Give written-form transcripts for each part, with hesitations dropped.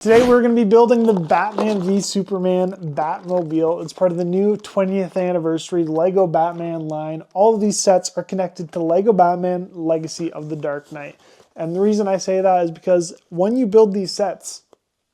Today we're going to be building the Batman v Superman Batmobile. It's part of the new 20th anniversary LEGO Batman line. All of these sets are connected to LEGO Batman Legacy of the Dark Knight. And the reason I say that is because when you build these sets,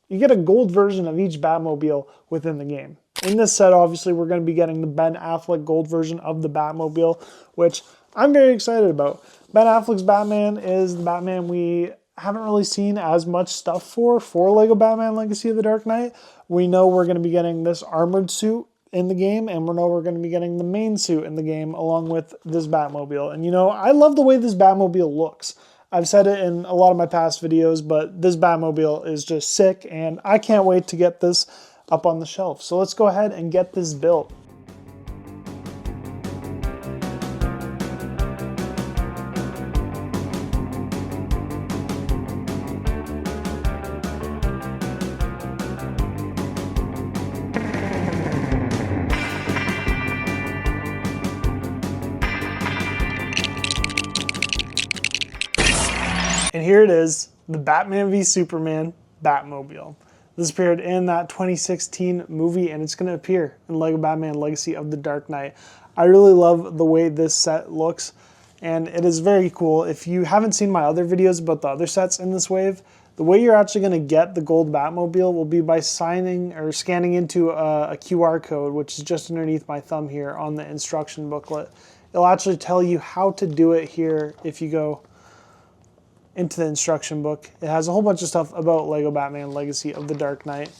you get a gold version of each Batmobile within the game. In this set, obviously, we're going to be getting the Ben Affleck gold version of the Batmobile, which I'm very excited about. Ben Affleck's Batman is the Batman we haven't really seen as much stuff for LEGO Batman Legacy of the Dark Knight. We know we're going to be getting this armored suit in the game, and we know we're going to be getting the main suit in the game along with this Batmobile. And you know, I love the way this Batmobile looks. I've said it in a lot of my past videos, but this Batmobile is just sick, and I can't wait to get this up on the shelf. So let's go ahead and get this built. And here it is, the Batman v Superman Batmobile. This appeared in that 2016 movie, and it's going to appear in LEGO Batman Legacy of the Dark Knight. I really love the way this set looks, and it is very cool. If you haven't seen my other videos about the other sets in this wave, the way you're actually going to get the gold Batmobile will be by signing or scanning into a QR code, which is just underneath my thumb here on the instruction booklet. It'll actually tell you how to do it here if you go into the instruction book. It has a whole bunch of stuff about LEGO Batman Legacy of the Dark Knight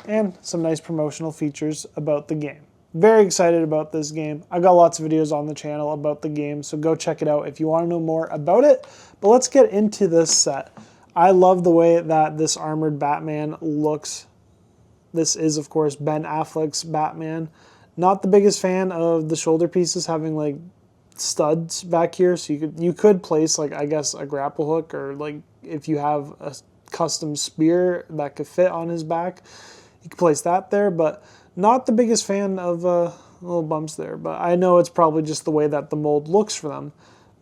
and some nice promotional features about the game. Very excited about this game. I've got lots of videos on the channel about the game, so go check it out if you want to know more about it. But let's get into this set. I love the way that this armored Batman looks. This is, of course, Ben Affleck's Batman. Not the biggest fan of the shoulder pieces having like studs back here, so you could place, like, I guess a grapple hook, or like if you have a custom spear that could fit on his back, you could place that there. But not the biggest fan of little bumps there, but I know it's probably just the way that the mold looks for them.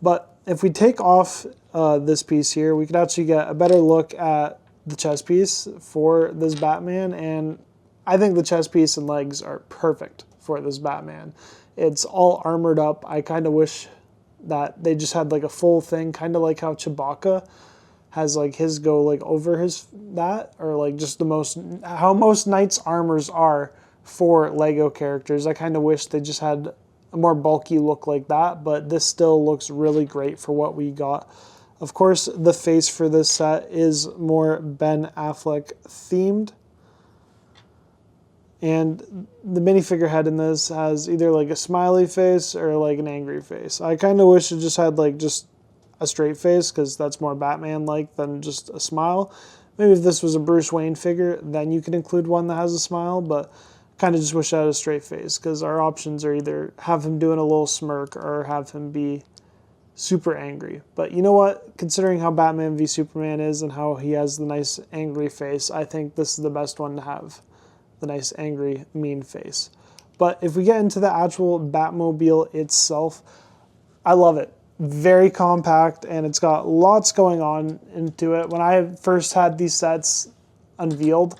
But if we take off this piece here, we could actually get a better look at the chest piece for this Batman, and I think the chest piece and legs are perfect for this Batman. It's all armored up. I kind of wish that they just had like a full thing, kind of like how Chewbacca has like his go like over his that, or like just how most knights' armors are for LEGO characters. I kind of wish they just had a more bulky look like that, but this still looks really great for what we got. Of course, the face for this set is more Ben Affleck themed. And the minifigure head in this has either like a smiley face or like an angry face. I kind of wish it just had like just a straight face, because that's more Batman-like than just a smile. Maybe if this was a Bruce Wayne figure, then you could include one that has a smile, but kind of just wish I had a straight face, because our options are either have him doing a little smirk or have him be super angry. But you know what? Considering how Batman v Superman is and how he has the nice angry face, I think this is the best one to have. The nice, angry, mean face. But if we get into the actual Batmobile itself, I love it. Very compact, and it's got lots going on into it. When I first had these sets unveiled,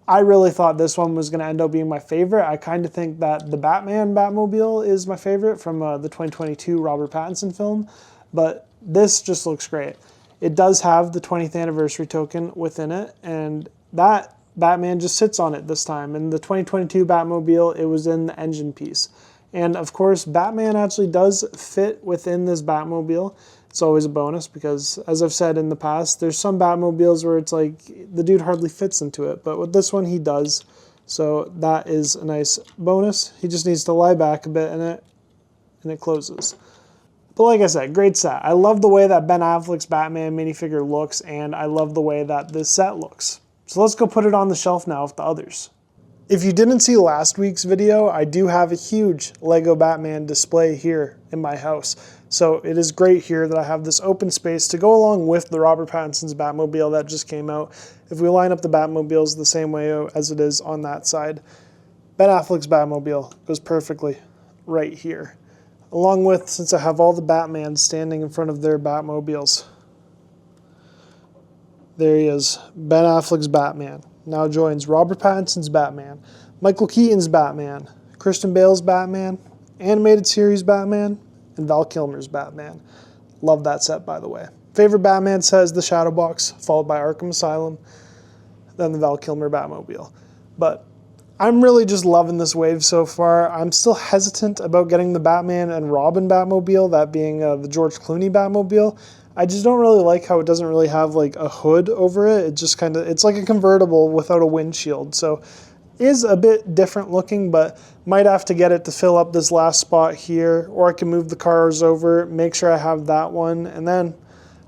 I really thought this one was going to end up being my favorite. I kind of think that the Batman Batmobile is my favorite from the 2022 Robert Pattinson film, but this just looks great. It does have the 20th anniversary token within it, and that Batman just sits on it this time. In the 2022 Batmobile, it was in the engine piece. And of course, Batman actually does fit within this Batmobile. It's always a bonus because, as I've said in the past, there's some Batmobiles where it's like the dude hardly fits into it. But with this one, he does. So that is a nice bonus. He just needs to lie back a bit in it, and it closes. But like I said, great set. I love the way that Ben Affleck's Batman minifigure looks, and I love the way that this set looks. So let's go put it on the shelf now with the others. If you didn't see last week's video, I do have a huge LEGO Batman display here in my house. So it is great here that I have this open space to go along with the Robert Pattinson's Batmobile that just came out. If we line up the Batmobiles the same way as it is on that side, Ben Affleck's Batmobile goes perfectly right here. Along with, since I have all the Batmans standing in front of their Batmobiles. There he is, Ben Affleck's Batman. now joins Robert Pattinson's Batman, Michael Keaton's Batman, Christian Bale's Batman, animated series Batman, and Val Kilmer's Batman. Love that set, by the way. Favorite Batman says the Shadow Box, followed by Arkham Asylum, then the Val Kilmer Batmobile. But I'm really just loving this wave so far. I'm still hesitant about getting the Batman and Robin Batmobile, that being the George Clooney Batmobile. I just don't really like how it doesn't really have like a hood over it. It just kind of, it's like a convertible without a windshield. So is a bit different looking, but might have to get it to fill up this last spot here, or I can move the cars over, make sure I have that one, and then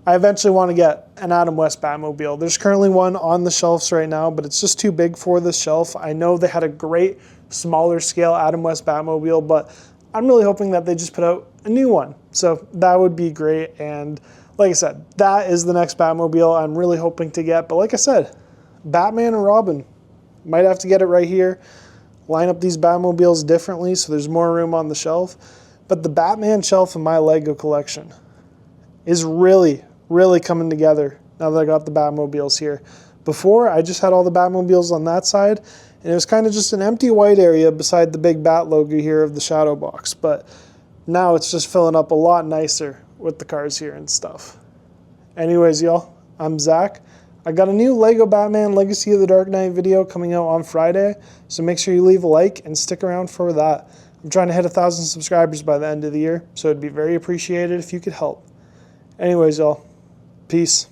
I eventually want to get an Adam West Batmobile. There's currently one on the shelves right now, but it's just too big for this shelf. I know they had a great smaller scale Adam West Batmobile, but I'm really hoping that they just put out a new one. So that would be great. And like I said, that is the next Batmobile I'm really hoping to get. But like I said, Batman and Robin, might have to get it right here. Line up these Batmobiles differently so there's more room on the shelf. But the Batman shelf in my Lego collection is really coming together now that I got the Batmobiles here. Before, I just had all the Batmobiles on that side, and it was kind of just an empty white area beside the big Bat logo here of the Shadow Box. But now it's just filling up a lot nicer with the cars here and stuff. Anyways, y'all, I'm Zach. I got a new Lego Batman Legacy of the Dark Knight video coming out on Friday, so make sure you leave a like and stick around for that. I'm trying to hit 1,000 subscribers by the end of the year, so it'd be very appreciated if you could help. Anyways, y'all, peace.